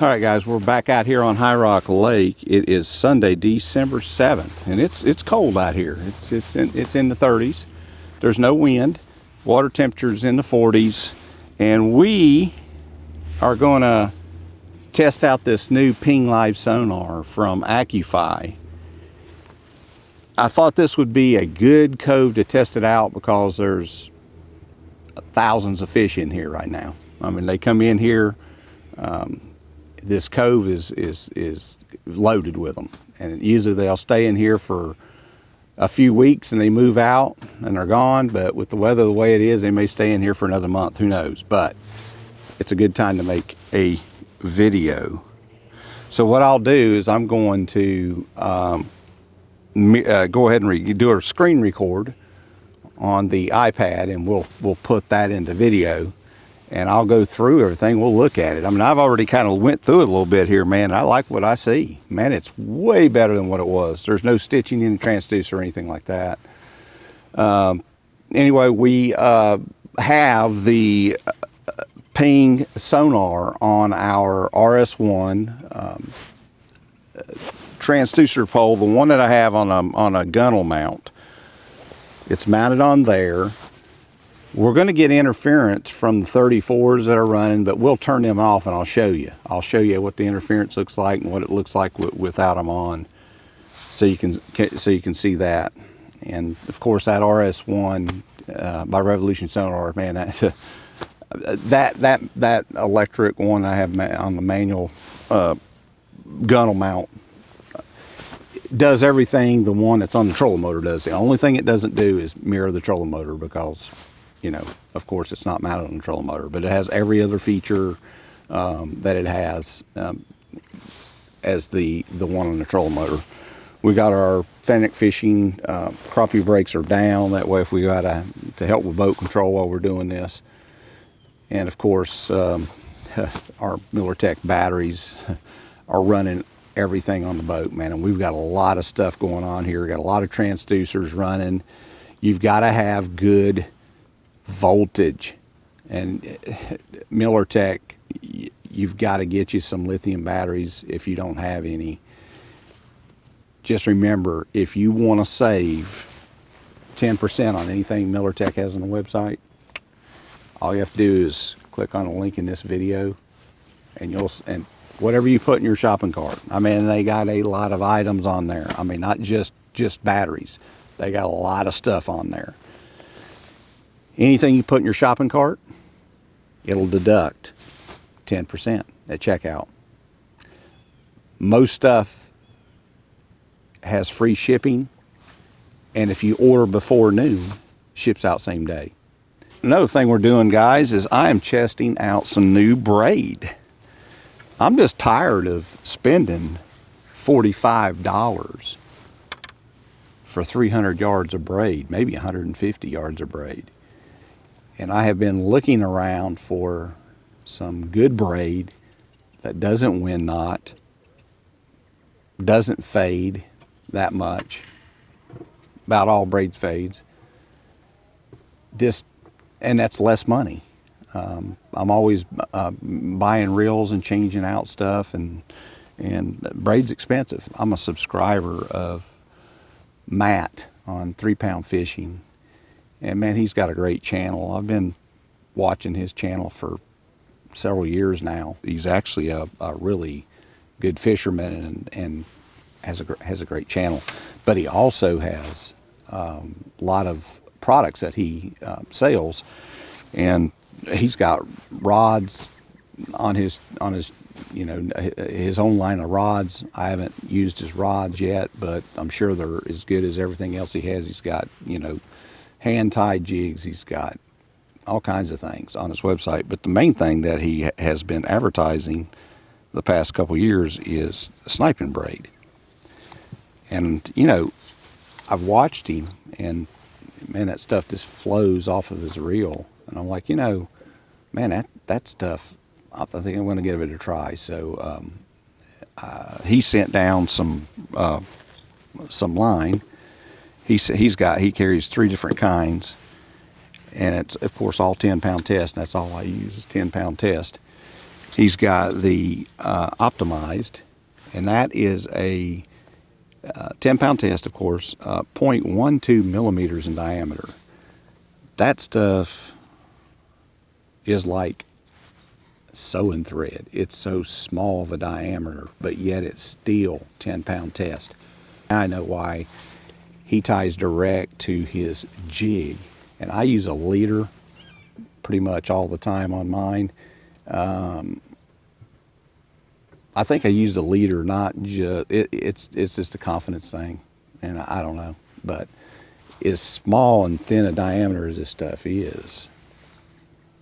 All right, guys, we're back out here on High Rock Lake. It is Sunday, December 7th, and it's cold out here. It's in the 30s. There's no wind. Water temperature's in the 40s, and we are going to test out this new PINGLIVE Sonar from Accuphy. I thought this would be a good cove to test it out because there's thousands of fish in here right now. I mean, they come in here. This cove is loaded with them, and usually they'll stay in here for a few weeks and they move out and they're gone. But with the weather the way it is, they may stay in here for another month. Who knows? But it's a good time to make a video. So what I'll do is I'm going to go ahead and do a screen record on the iPad, and we'll put that into video. And I'll go through everything. We'll look at it. I mean, I've already kind of went through it a little bit here, man. I like what I see. Man, it's way better than what it was. There's no stitching in the transducer or anything like that. Anyway, we have the Ping sonar on our RS1 transducer pole, the one that I have on a gunnel mount. It's mounted on there. We're going to get interference from the 34s that are running, but we'll turn them off and I'll show you. I'll show you what the interference looks like and what it looks like without them on, so you can see that. And of course, that RS1 by Revolution Sonar, man, that's that electric one I have on the manual gunnel mount does everything the one that's on the trolling motor does. The only thing it doesn't do is mirror the trolling motor because, you know, of course, it's not mounted on the trolling motor, but it has every other feature that it has as the one on the trolling motor. We got our Frantic fishing crappie brakes are down. That way, if we got to help with boat control while we're doing this, and of course, our MillerTech batteries are running everything on the boat, man. And we've got a lot of stuff going on here. We've got a lot of transducers running. You've got to have good voltage, and MillerTech, you've got to get you some lithium batteries if you don't have any. Just remember, if you want to save 10% on anything MillerTech has on the website, all you have to do is click on a link in this video, and whatever you put in your shopping cart. I mean, they got a lot of items on there. I mean, not just batteries. They got a lot of stuff on there. Anything you put in your shopping cart, it'll deduct 10% at checkout. Most stuff has free shipping, and if you order before noon, ships out same day. Another thing we're doing, guys, is I am testing out some new braid. I'm just tired of spending $45 for 300 yards of braid, maybe 150 yards of braid. And I have been looking around for some good braid that doesn't wind knot, doesn't fade that much. About all braid fades. And that's less money. I'm always buying reels and changing out stuff, and braid's expensive. I'm a subscriber of Matt on 3 Pound Fishing. And man, he's got a great channel. I've been watching his channel for several years now. He's actually a really good fisherman and has a great channel. But he also has a lot of products that he sells, and he's got rods on his his own line of rods. I haven't used his rods yet, but I'm sure they're as good as everything else he has. He's got, hand-tied jigs. He's got all kinds of things on his website. But the main thing that he has been advertising the past couple years is sniping braid. And, I've watched him, and, man, that stuff just flows off of his reel. And I'm like, man, that stuff, I think I'm going to give it a try. So he sent down some line. He carries 3 different kinds, and it's of course all 10-pound test. And that's all I use is 10-pound test. He's got the optimized, and that is a 10-pound test, of course, 0.12 millimeters in diameter. That stuff is like sewing thread. It's so small of a diameter, but yet it's still 10-pound test. I know why. He ties direct to his jig, and I use a leader pretty much all the time on mine. I think I used a leader, not just, it's just a confidence thing, and I don't know, but as small and thin a diameter as this stuff is,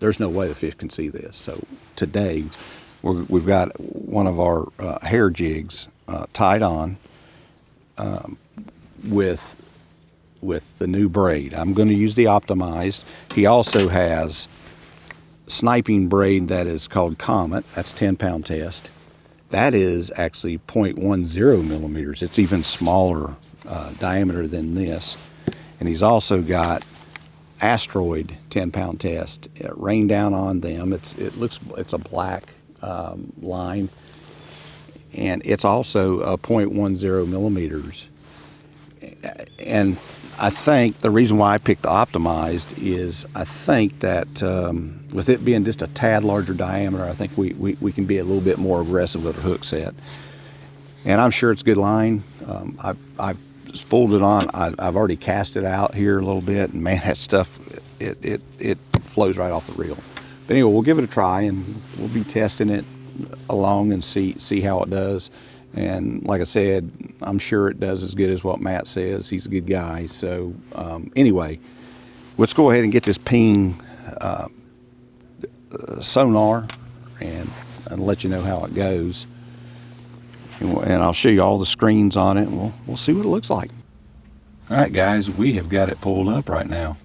there's no way the fish can see this. So today, we've got one of our hair jigs tied on with the new braid. I'm going to use the optimized. He also has sniping braid that is called Comet. That's 10-pound test. That is actually 0.10 millimeters. It's even smaller diameter than this. And he's also got Asteroid 10-pound test. Rain down on them. It's a black line, and it's also 0.10 millimeters. And I think the reason why I picked the optimized is I think that with it being just a tad larger diameter, I think we can be a little bit more aggressive with our hook set. And I'm sure it's good line. I've spooled it on. I've already cast it out here a little bit, and man, that stuff, it flows right off the reel. But anyway, we'll give it a try, and we'll be testing it along and see how it does. And like I said, I'm sure it does as good as what Matt says. He's a good guy. So anyway, let's go ahead and get this ping sonar and let you know how it goes. And I'll show you all the screens on it, and we'll see what it looks like. All right, guys, we have got it pulled up right now.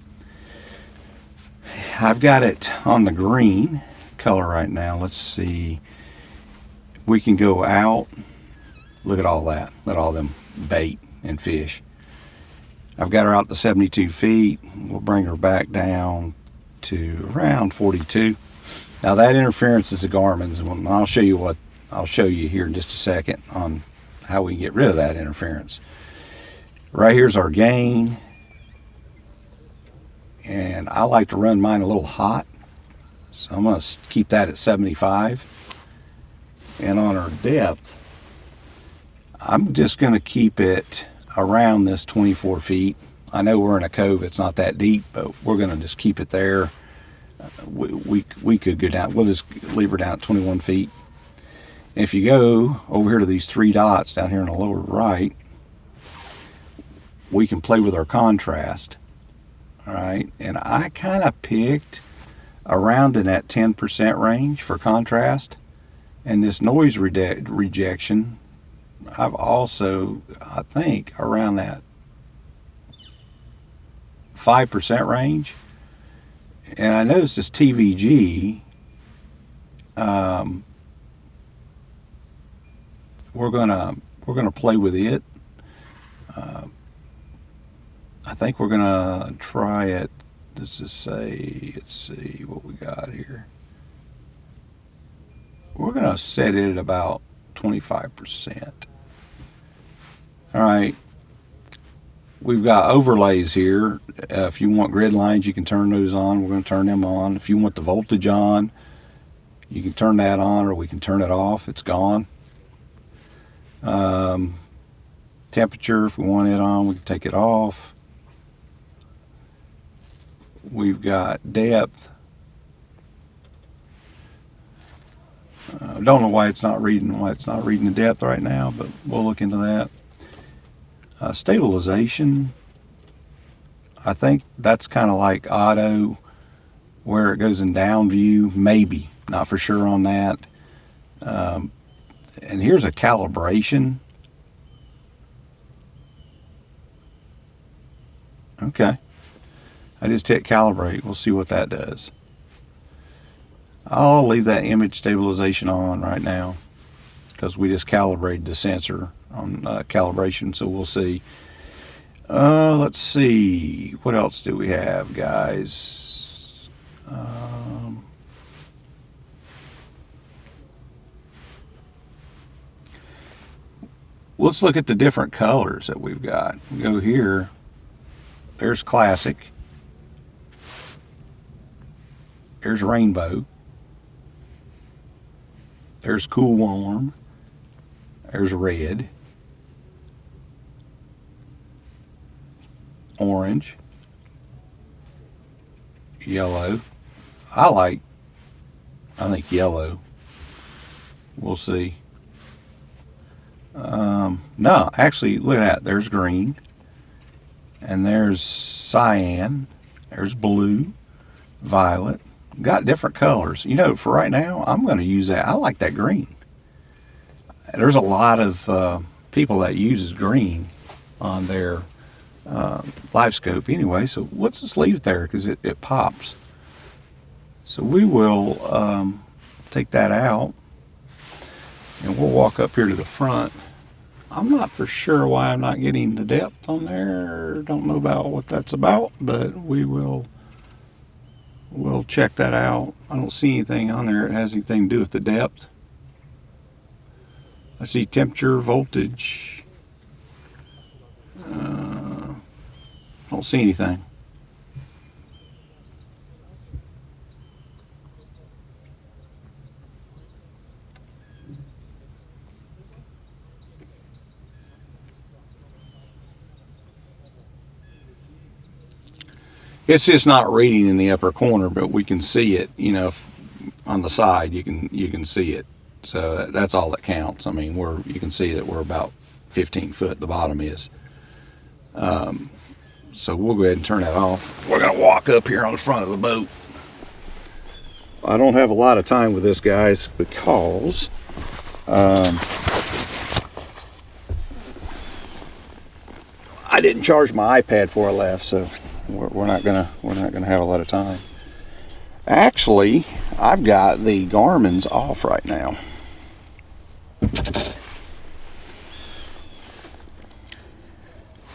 I've got it on the green color right now. Let's see. We can go out. Look at all that. Look at all them bait and fish. I've got her out to 72 feet. We'll bring her back down to around 42. Now that interference is a Garmin's, and I'll show you here in just a second on how we can get rid of that interference. Right here's our gain, and I like to run mine a little hot, so I'm going to keep that at 75. And on our depth, I'm just going to keep it around this 24 feet. I know we're in a cove, it's not that deep, but we're going to just keep it there. We could go down, we'll just leave her down at 21 feet. And if you go over here to these three dots down here in the lower right, we can play with our contrast. All right, and I kind of picked around in that 10% range for contrast. And this noise rejection, I've also, I think, around that 5% range. And I noticed this TVG, we're gonna play with it. I think we're gonna try it. Let's just say, let's see what we got here. We're gonna set it at about 25%. All right. We've got overlays here. If you want grid lines, you can turn those on. We're going to turn them on. If you want the voltage on, you can turn that on, or we can turn it off. It's gone. Temperature, if we want it on, we can take it off. We've got depth. Don't know why it's not reading the depth right now, but we'll look into that. Stabilization, I think that's kind of like auto, where it goes in down view, maybe, not for sure on that. And here's a calibration. Okay, I just hit calibrate. We'll see what that does. I'll leave that image stabilization on right now because we just calibrated the sensor on calibration, so we'll see. Let's see, what else do we have, guys? let's look at the different colors that we've got. We go here. There's classic. There's rainbow. There's cool warm. There's red. Orange. Yellow. I think yellow. We'll see. No, actually, look at that. There's green. And there's cyan. There's blue. Violet. Got different colors. You know, for right now, I'm going to use that. I like that green. There's a lot of people that uses green on their live scope anyway. So let's just leave it there because it pops. So we will take that out. And we'll walk up here to the front. I'm not for sure why I'm not getting the depth on there. Don't know about what that's about, but we'll check that out. I don't see anything on there that has anything to do with the depth. I see temperature, voltage. I don't see anything. It's just not reading in the upper corner, but we can see it. You know, on the side you can see it. So that's all that counts. I mean, you can see that we're about 15 foot. The bottom is. So we'll go ahead and turn that off. We're gonna walk up here on the front of the boat. I don't have a lot of time with this, guys, because I didn't charge my iPad before I left, so we're not gonna have a lot of time. Actually, I've got the Garmin's off right now.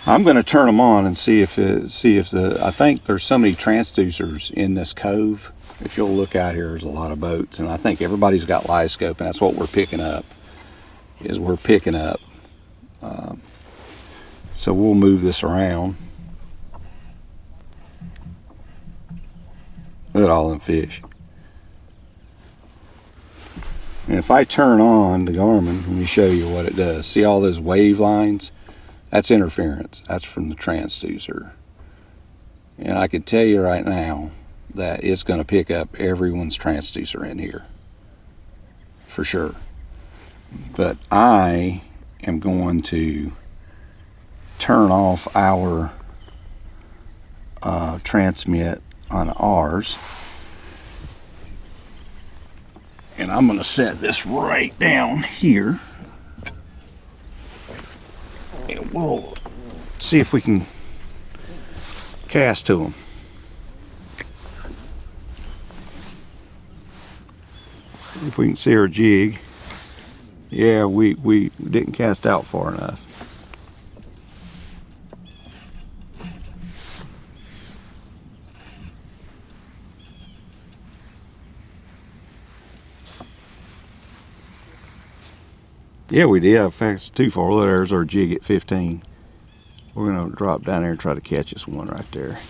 I'm going to turn them on and see if I think there's so many transducers in this cove. If you'll look out here, there's a lot of boats, and I think everybody's got live scope, and that's what we're picking up. So we'll move this around. Look at all them fish. And if I turn on the Garmin, let me show you what it does. See all those wave lines? That's interference. That's from the transducer. And I can tell you right now that it's going to pick up everyone's transducer in here. For sure. But I am going to turn off our transmit on ours. And I'm going to set this right down here. And we'll see if we can cast to them. If we can see our jig. Yeah, we didn't cast out far enough. Yeah, we did. In fact, it's too far. There's our jig at 15. We're going to drop down there and try to catch this one right there.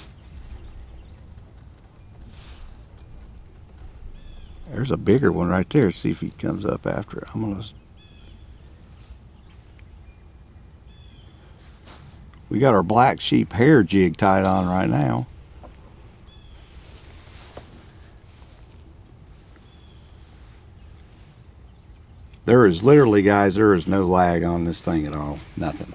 There's a bigger one right there. Let's see if he comes up after it. I'm going to... We got our black sheep hair jig tied on right now. There is literally, guys, there is no lag on this thing at all. Nothing.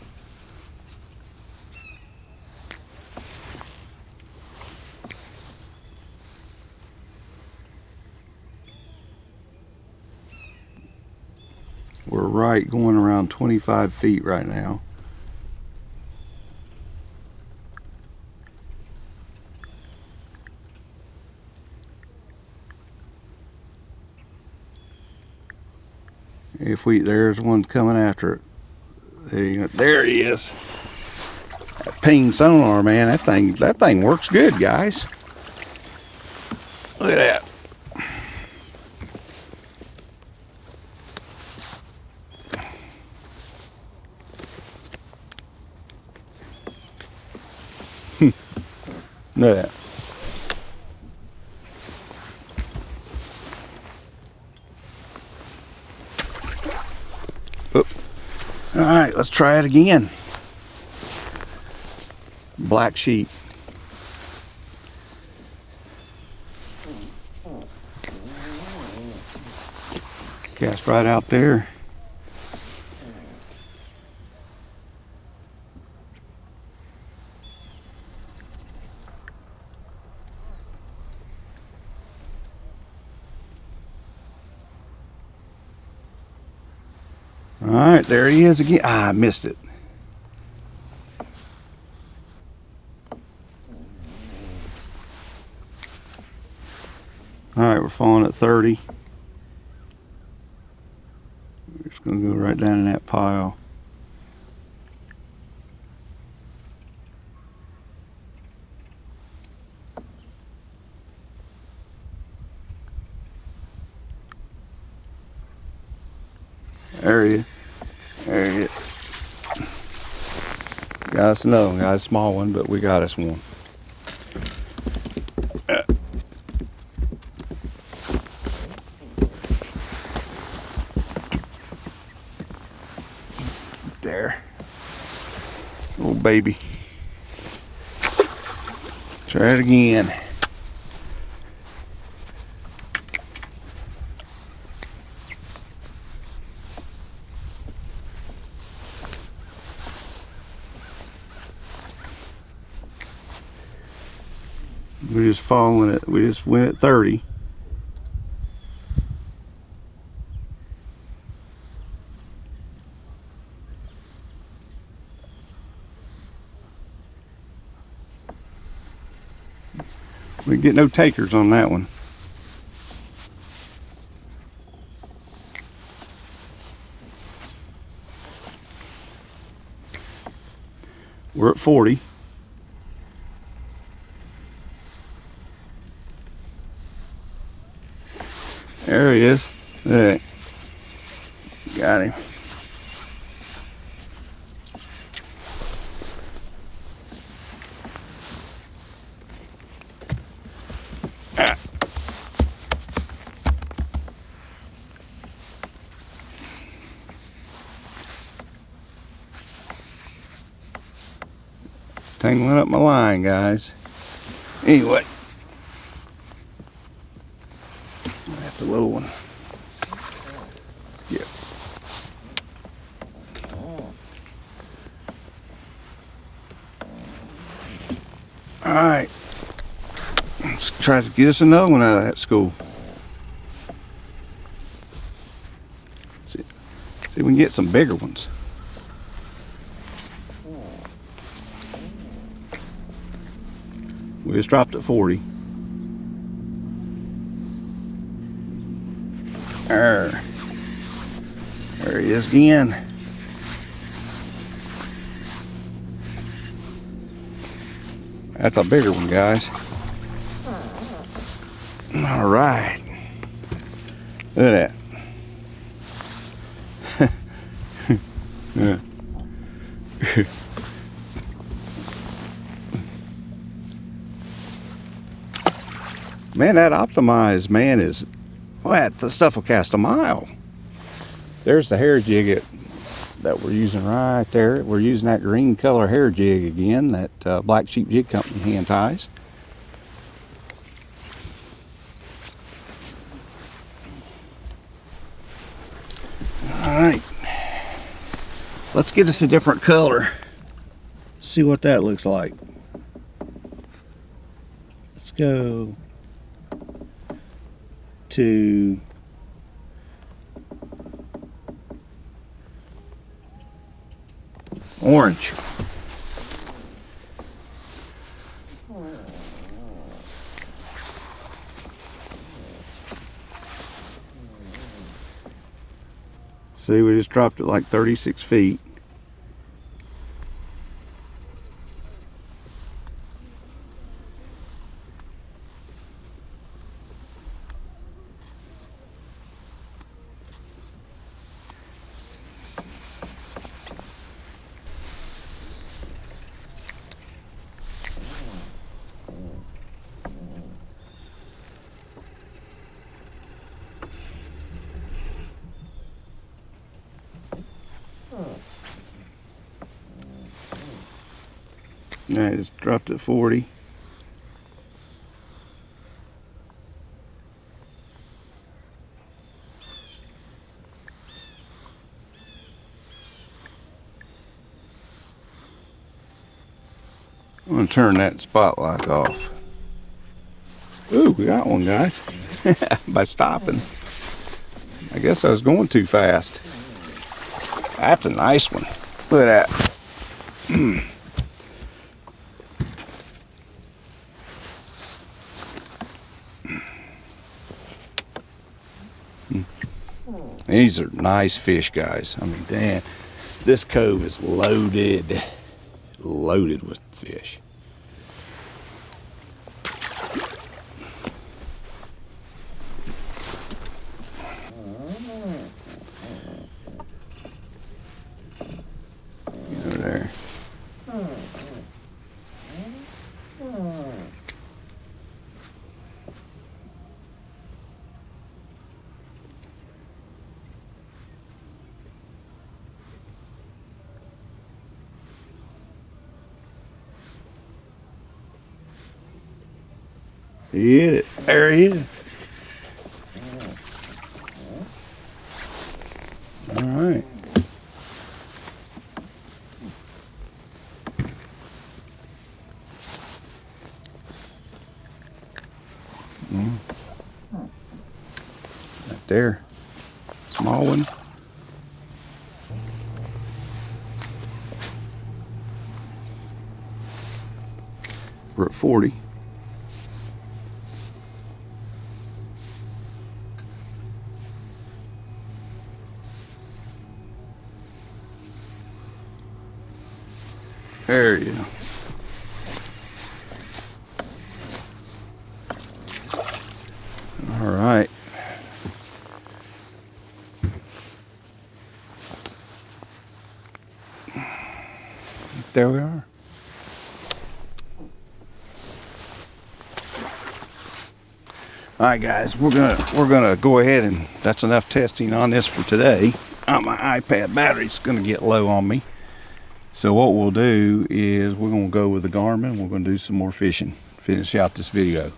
We're right going around 25 feet right now. There's one coming after it. There he is. That ping sonar, man, that thing works good, guys. Look at that. Look at that. Oop. All right, let's try it again. Black sheep. Cast right out there. All right, there he is again. Ah, I missed it. All right, we're falling at 30. We're just going to go right down in that pile. There he is. There he is. Got us another one. Got a small one, but we got us one. There. Oh, baby. Try it again. We just falling it. We just went at 30. We get no takers on that one. We're at 40. There he is. There. Got him. Ah. Tangling up my line, guys. Anyway. That's a little one. Yeah. All right. Let's try to get us another one out of that school. See if we can get some bigger ones. We just dropped at 40. There he is again. That's a bigger one, guys. All right. Look at that. Yeah. Man, that optimized, man, is, well, the stuff will cast a mile. There's the hair jig that we're using right there. We're using that green color hair jig again, that Black Sheep Jig Company hand ties. All right, let's get us a different color. See what that looks like. Let's go to orange. See, we just dropped it like 36 feet. Alright, it's dropped at 40. I'm going to turn that spotlight off. Ooh, we got one, guys. By stopping. I guess I was going too fast. That's a nice one. Look at that. These are nice fish, guys. I mean, damn. This cove is loaded. Loaded with fish. Over there. He hit it. There he is. All right. Right there. Small one. We're at 40. There you go. All right. There we are. All right, guys, we're gonna go ahead, and that's enough testing on this for today. My iPad battery's gonna get low on me. So what we'll do is we're going to go with the Garmin. We're going to do some more fishing. Finish out this video.